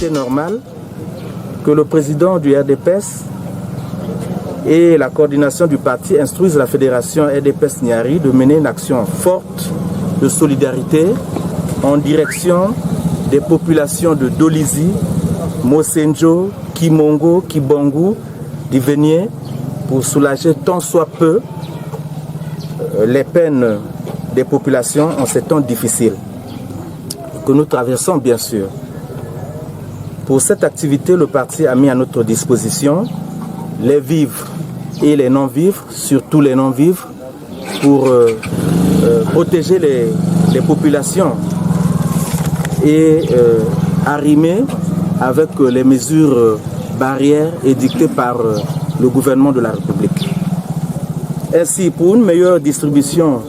été normal que le président du RDPS et la coordination du parti instruisent la fédération RDPS Nyari de mener une action forte de solidarité en direction des populations de Dolizy, Mosenjo, Kimongo, Kibongo, Divenier pour soulager tant soit peu les peines des populations en ces temps difficiles que nous traversons bien sûr. Pour cette activité, le parti a mis à notre disposition les vivres et les non-vivres, surtout les non-vivres, pour protéger les populations et arrimer avec les mesures barrières édictées par le gouvernement de la République. Ainsi, pour une meilleure distribution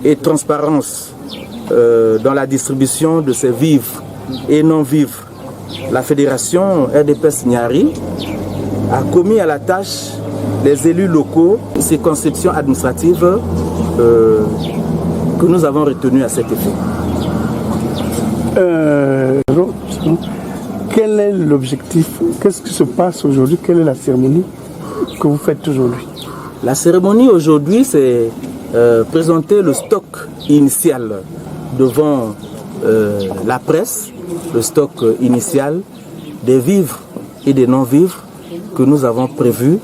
et transparence dans la distribution de ces vivres et non-vivres, la fédération RDPS Nyari a commis à la tâche les élus locaux, ces conceptions administratives que nous avons retenues à cet effet. Quel est l'objectif? Qu'est-ce qui se passe aujourd'hui? Quelle est la cérémonie que vous faites aujourd'hui? La cérémonie aujourd'hui, c'est présenter le stock initial devant la presse, le stock initial des vivres et des non-vivres que nous avons prévus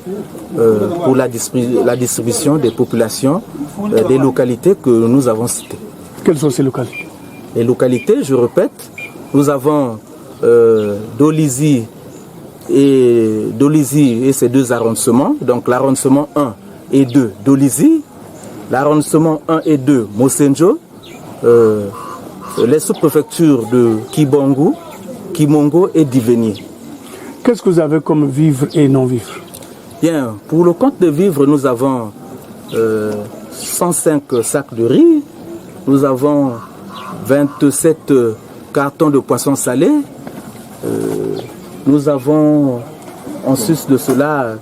pour la distribution des populations des localités que nous avons citées. Quelles sont ces localités? Les localités, je répète, nous avons Dolizy et ses deux arrondissements, donc l'arrondissement 1 et 2 Dolizy, l'arrondissement 1 et 2 Mosenjo, les sous-préfectures de Kibongo, Kimongo et Divenier. Qu'est-ce que vous avez comme vivres et non-vivres? Bien, pour le compte de vivres, nous avons 105 sacs de riz, nous avons 27 cartons de poissons salés, nous avons en sus de cela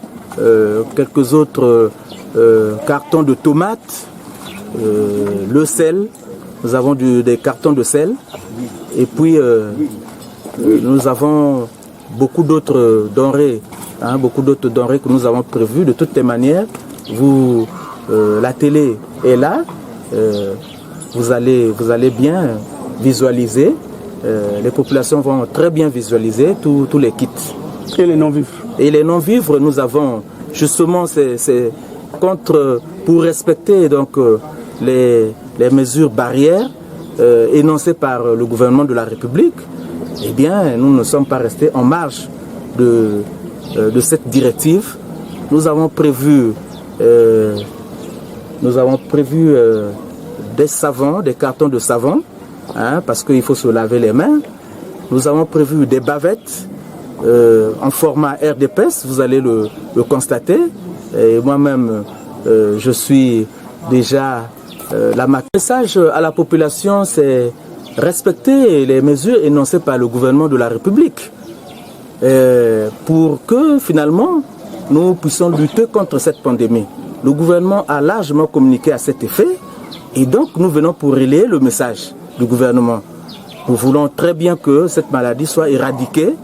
quelques autres cartons de tomates, le sel, nous avons des cartons de sel, et puis nous avons beaucoup d'autres denrées, que nous avons prévues. De toutes les manières, la télé est là, vous allez bien visualiser, les populations vont très bien visualiser tous les kits. Et les non-vivres? Et les non-vivres, nous avons justement pour respecter donc les mesures barrières énoncées par le gouvernement de la République. Eh bien, nous ne sommes pas restés en marge de cette directive. Nous avons prévu des savons, des cartons de savon, parce qu'il faut se laver les mains. Nous avons prévu des bavettes en format RDPS, vous allez le constater. Et moi-même, je suis déjà le message à la population, c'est respecter les mesures énoncées par le gouvernement de la République pour que finalement nous puissions lutter contre cette pandémie. Le gouvernement a largement communiqué à cet effet et donc nous venons pour relayer le message du gouvernement. Nous voulons très bien que cette maladie soit éradiquée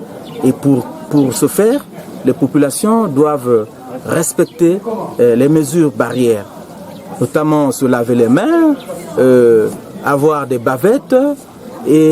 et pour ce faire, les populations doivent respecter les mesures barrières, notamment se laver les mains, avoir des bavettes et